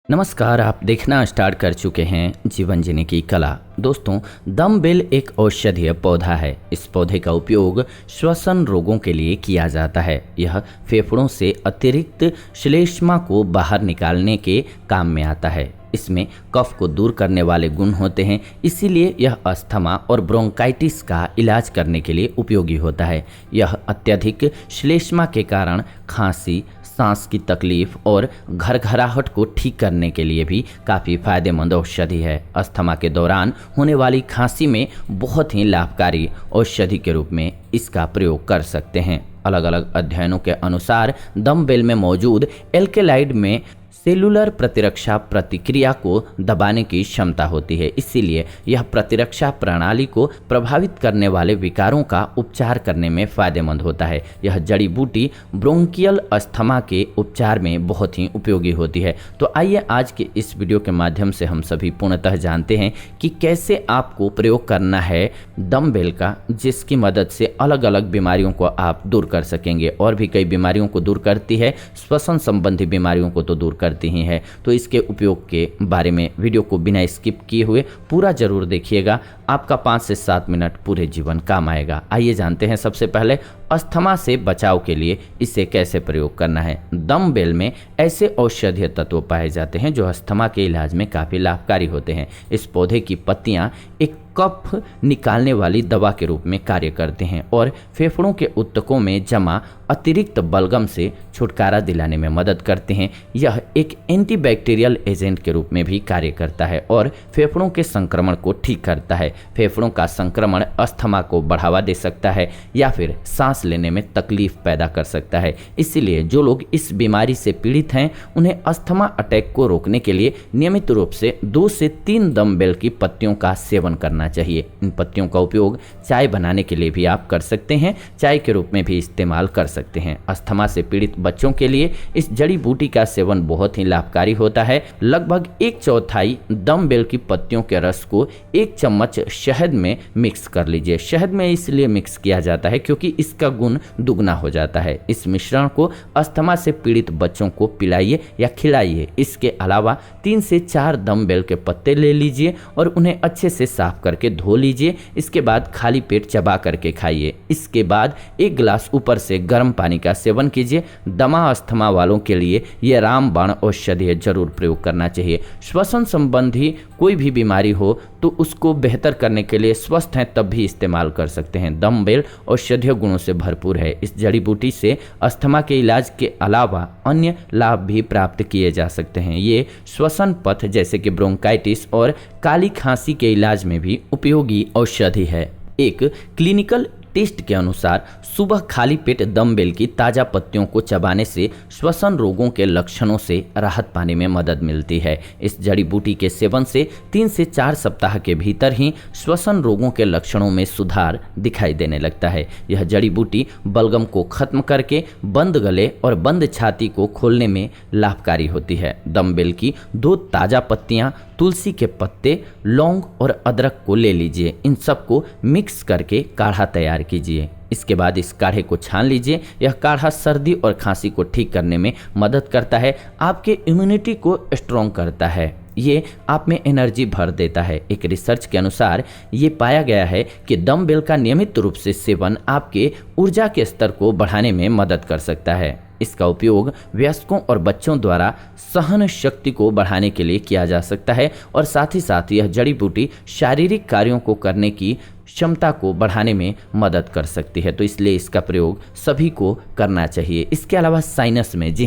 नमस्कार। आप देखना स्टार्ट कर चुके हैं जीवन जीने की कला। दोस्तों, डम्बेल एक औषधीय पौधा है। इस पौधे का उपयोग श्वसन रोगों के लिए किया जाता है। यह फेफड़ों से अतिरिक्त श्लेष्मा को बाहर निकालने के काम में आता है। इसमें कफ को दूर करने वाले गुण होते हैं, इसीलिए यह अस्थमा और ब्रोंकाइटिस का इलाज करने के लिए उपयोगी होता है। यह अत्यधिक श्लेष्मा के कारण खांसी, सांस की तकलीफ और घरघराहट को ठीक करने के लिए भी काफ़ी फायदेमंद औषधि है। अस्थमा के दौरान होने वाली खांसी में बहुत ही लाभकारी औषधि के रूप में इसका प्रयोग कर सकते हैं। अलग अलग अध्ययनों के अनुसार डम्बेल में मौजूद एल्केलाइड में सेलुलर प्रतिरक्षा प्रतिक्रिया को दबाने की क्षमता होती है, इसीलिए यह प्रतिरक्षा प्रणाली को प्रभावित करने वाले विकारों का उपचार करने में फायदेमंद होता है। यह जड़ी बूटी ब्रोंकियल अस्थमा के उपचार में बहुत ही उपयोगी होती है। तो आइए आज के इस वीडियो के माध्यम से हम सभी पूर्णतः जानते हैं कि कैसे आपको प्रयोग करना है डम्बेल का, जिसकी मदद से अलग अलग बीमारियों को आप दूर कर सकेंगे। और भी कई बीमारियों को दूर करती है, श्वसन संबंधी बीमारियों को तो दूर करती ही है। तो इसके उपयोग के बारे में वीडियो को बिना स्किप किए हुए पूरा जरूर देखिएगा। आपका 5 से 7 मिनट पूरे जीवन काम आएगा। आइए जानते हैं सबसे पहले अस्थमा से बचाव के लिए इसे कैसे प्रयोग करना है। डम्बेल में ऐसे औषधीय तत्व पाए जाते हैं जो अस्थमा के इलाज में काफ़ी लाभकारी होते हैं। इस पौधे की पत्तियां एक कफ निकालने वाली दवा के रूप में कार्य करते हैं और फेफड़ों के ऊतकों में जमा अतिरिक्त बलगम से छुटकारा दिलाने में मदद करते हैं। यह एक एंटीबैक्टीरियल एजेंट के रूप में भी कार्य करता है और फेफड़ों के संक्रमण को ठीक करता है। फेफड़ों का संक्रमण अस्थमा को बढ़ावा दे सकता है या फिर सांस लेने में तकलीफ पैदा कर सकता है। इसीलिए जो लोग इस बीमारी से पीड़ित हैं, उन्हें अस्थमा अटैक को रोकने के लिए नियमित रूप से 2 से 3 डम्बेल की पत्तियों का सेवन करना चाहिए। इन पत्तियों का उपयोग चाय बनाने के लिए भी आप कर सकते हैं, चाय के रूप में भी इस्तेमाल कर सकते हैं। अस्थमा से पीड़ित बच्चों के लिए इस जड़ी बूटी का सेवन बहुत ही लाभकारी होता है। लगभग 1/4 डम्बेल की पत्तियों के रस को 1 चम्मच शहद में मिक्स कर लीजिए। शहद में इसलिए मिक्स किया जाता है क्योंकि इसका गुण दुगना हो जाता है। इस मिश्रण को अस्थमा से पीड़ित बच्चों को पिलाइए या खिलाइए। इसके अलावा 3 से 4 डम्बेल के पत्ते ले लीजिए और उन्हें अच्छे से साफ करके धो लीजिए। इसके बाद खाली पेट चबा करके खाइए। इसके बाद 1 गिलास ऊपर से गर्म पानी का सेवन कीजिए। दमा अस्थमा वालों के लिए यह रामबाण औषधि जरूर प्रयोग करना चाहिए। श्वसन संबंधी कोई भी बीमारी हो तो उसको बेहतर करने के लिए स्वस्थ हैं तब भी इस्तेमाल कर सकते हैं। डम्बेल औषधीय गुणों से भरपूर है। इस जड़ी बूटी से अस्थमा के इलाज के अलावा अन्य लाभ भी प्राप्त किए जा सकते हैं। ये श्वसन पथ जैसे कि ब्रोंकाइटिस और काली खांसी के इलाज में भी उपयोगी औषधि है। एक क्लिनिकल टेस्ट के अनुसार सुबह खाली पेट डम्बेल की ताज़ा पत्तियों को चबाने से श्वसन रोगों के लक्षणों से राहत पाने में मदद मिलती है। इस जड़ी बूटी के सेवन से 3 से 4 सप्ताह के भीतर ही श्वसन रोगों के लक्षणों में सुधार दिखाई देने लगता है। यह जड़ी बूटी बलगम को खत्म करके बंद गले और बंद छाती को खोलने में लाभकारी होती है। डम्बेल की 2 ताज़ा पत्तियां, तुलसी के पत्ते, लौंग और अदरक को ले लीजिए। इन सबको मिक्स करके काढ़ा तैयार कीजिए। इसके बाद इस काढ़े को छान लीजिए। यह काढ़ा सर्दी और खांसी को ठीक करने में मदद करता है, आपके इम्यूनिटी को स्ट्रॉन्ग करता है, ये आप में एनर्जी भर देता है। एक रिसर्च के अनुसार ये पाया गया है कि डम्बेल का नियमित रूप से सेवन आपके ऊर्जा के स्तर को बढ़ाने में मदद कर सकता है। इसका उपयोग वयस्कों और बच्चों द्वारा सहन शक्ति को बढ़ाने के लिए किया जा सकता है और साथ ही साथ यह जड़ी बूटी शारीरिक कार्यों को करने की क्षमता को बढ़ाने में मदद कर सकती है। तो इसलिए इसका प्रयोग सभी को करना चाहिए। इसके अलावा साइनस में जी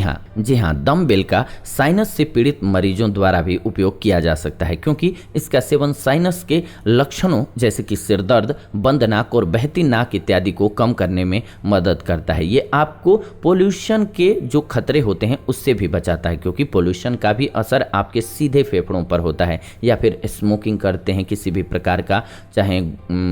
हाँ डम्बेल का साइनस से पीड़ित मरीजों द्वारा भी उपयोग किया जा सकता है, क्योंकि इसका सेवन साइनस के लक्षणों जैसे कि सिर दर्द, बंद नाक और बहती नाक इत्यादि को कम करने में मदद करता है। ये आपको पोल्यूशन के जो खतरे होते हैं उससे भी बचाता है, क्योंकि पोल्यूशन का भी असर आपके सीधे फेफड़ों पर होता है। या फिर स्मोकिंग करते हैं किसी भी प्रकार का, चाहे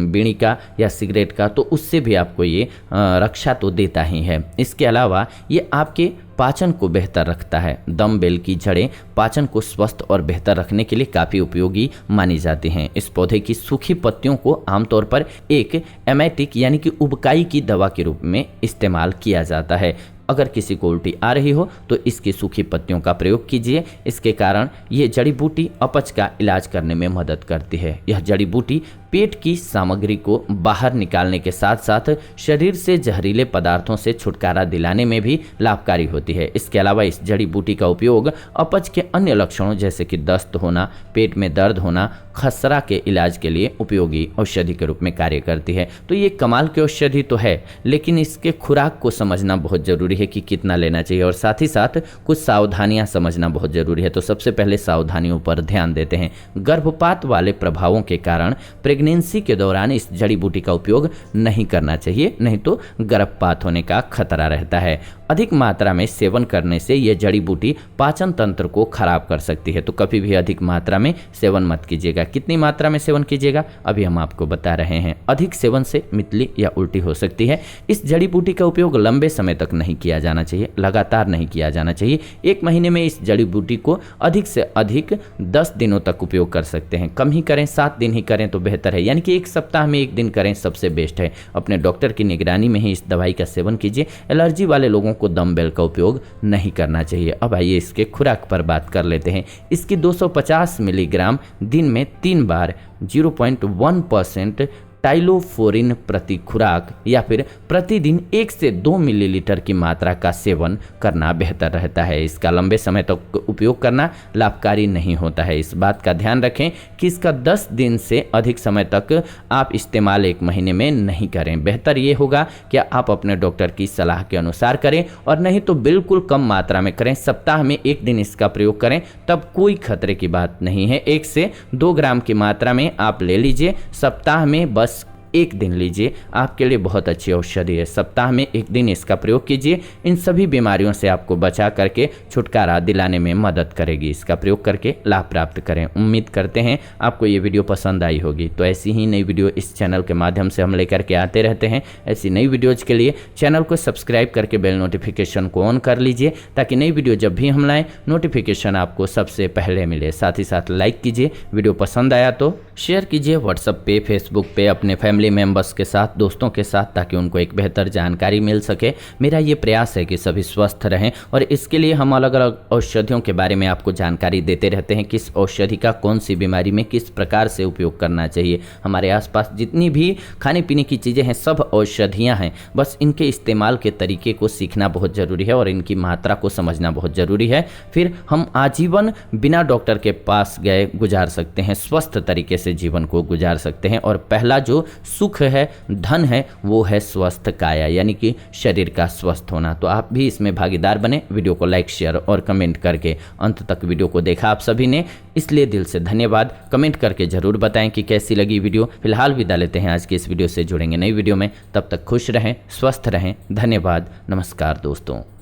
बीड़ी का या सिगरेट का, तो उससे भी आपको ये रक्षा तो देता ही है। इसके अलावा ये आपके पाचन को बेहतर रखता है। डम्बेल की जड़ें पाचन को स्वस्थ और बेहतर रखने के लिए काफ़ी उपयोगी मानी जाती हैं। इस पौधे की सूखी पत्तियों को आमतौर पर एक एमेटिक यानी कि उबकाई की दवा के रूप में इस्तेमाल किया जाता है। अगर किसी को उल्टी आ रही हो तो इसकी सूखी पत्तियों का प्रयोग कीजिए। इसके कारण ये जड़ी बूटी अपच का इलाज करने में मदद करती है। यह जड़ी बूटी पेट की सामग्री को बाहर निकालने के साथ साथ शरीर से जहरीले पदार्थों से छुटकारा दिलाने में भी लाभकारी होती है। इसके अलावा इस जड़ी बूटी का उपयोग अपच के अन्य लक्षणों जैसे कि दस्त होना, पेट में दर्द होना, खसरा के इलाज के लिए उपयोगी औषधि के रूप में कार्य करती है। तो ये कमाल की औषधि तो है, लेकिन इसके खुराक को समझना बहुत ज़रूरी है कि कितना लेना चाहिए, और साथ ही साथ कुछ सावधानियां समझना बहुत ज़रूरी है। तो सबसे पहले सावधानियों पर ध्यान देते हैं। गर्भपात वाले प्रभावों के कारण प्रेगनेंसी के दौरान इस जड़ी बूटी का उपयोग नहीं करना चाहिए, नहीं तो गर्भपात होने का खतरा रहता है। अधिक मात्रा में सेवन करने से यह जड़ी बूटी पाचन तंत्र को खराब कर सकती है, तो कभी भी अधिक मात्रा में सेवन मत कीजिएगा। कितनी मात्रा में सेवन कीजिएगा अभी हम आपको बता रहे हैं। अधिक सेवन से मितली या उल्टी हो सकती है। इस जड़ी बूटी का उपयोग लंबे समय तक नहीं किया जाना चाहिए, लगातार नहीं किया जाना चाहिए। 1 महीने में इस जड़ी बूटी को अधिक से अधिक 10 दिनों तक उपयोग कर सकते हैं। कम ही करें, 7 दिन ही करें तो बेहतर है, यानी कि 1 सप्ताह में 1 दिन करें सबसे बेस्ट है। अपने डॉक्टर की निगरानी में ही इस दवाई का सेवन कीजिए। एलर्जी वाले लोगों को डंबल का उपयोग नहीं करना चाहिए। अब आइए इसके खुराक पर बात कर लेते हैं। इसकी 250 मिलीग्राम दिन में 3 बार 0.1% टाइलोफोरिन प्रति खुराक या फिर प्रतिदिन 1 से 2 मिलीलीटर की मात्रा का सेवन करना बेहतर रहता है। इसका लंबे समय तक उपयोग करना लाभकारी नहीं होता है। इस बात का ध्यान रखें कि इसका 10 दिन से अधिक समय तक आप इस्तेमाल 1 महीने में नहीं करें। बेहतर ये होगा कि आप अपने डॉक्टर की सलाह के अनुसार करें, और नहीं तो बिल्कुल कम मात्रा में करें। सप्ताह में 1 दिन इसका प्रयोग करें, तब कोई खतरे की बात नहीं है। 1 से 2 ग्राम की मात्रा में आप ले लीजिए। सप्ताह में बस 1 दिन लीजिए, आपके लिए बहुत अच्छी औषधि है। सप्ताह में 1 दिन इसका प्रयोग कीजिए। इन सभी बीमारियों से आपको बचा करके छुटकारा दिलाने में मदद करेगी। इसका प्रयोग करके लाभ प्राप्त करें। उम्मीद करते हैं आपको ये वीडियो पसंद आई होगी। तो ऐसी ही नई वीडियो इस चैनल के माध्यम से हम लेकर के आते रहते हैं। ऐसी नई वीडियोज़ के लिए चैनल को सब्सक्राइब करके बेल नोटिफिकेशन को ऑन कर लीजिए, ताकि नई वीडियो जब भी हम लाएँ नोटिफिकेशन आपको सबसे पहले मिले। साथ ही साथ लाइक कीजिए, वीडियो पसंद आया तो शेयर कीजिए व्हाट्सएप पे, फेसबुक पे, अपने फैमिली मेंबर्स के साथ, दोस्तों के साथ, ताकि उनको एक बेहतर जानकारी मिल सके। मेरा ये प्रयास है कि सभी स्वस्थ रहें, और इसके लिए हम अलग अलग औषधियों के बारे में आपको जानकारी देते रहते हैं। किस औषधि का कौन सी बीमारी में किस प्रकार से उपयोग करना चाहिए। हमारे आसपास जितनी भी खाने पीने की चीज़ें हैं सब औषधियाँ हैं, बस इनके इस्तेमाल के तरीके को सीखना बहुत ज़रूरी है, और इनकी मात्रा को समझना बहुत ज़रूरी है। फिर हम आजीवन बिना डॉक्टर के पास गए गुजार सकते हैं, स्वस्थ तरीके से जीवन को गुजार सकते हैं। और पहला जो सुख है, धन है, वो है स्वस्थ काया, यानी कि शरीर का स्वस्थ होना। तो आप भी इसमें भागीदार बने। वीडियो को लाइक, शेयर और कमेंट करके अंत तक वीडियो को देखा आप सभी ने, इसलिए दिल से धन्यवाद। कमेंट करके जरूर बताएं कि कैसी लगी वीडियो। फिलहाल विदा लेते हैं आज की इस वीडियो से, जुड़ेंगे नई वीडियो में। तब तक खुश रहें, स्वस्थ रहें। धन्यवाद, नमस्कार दोस्तों।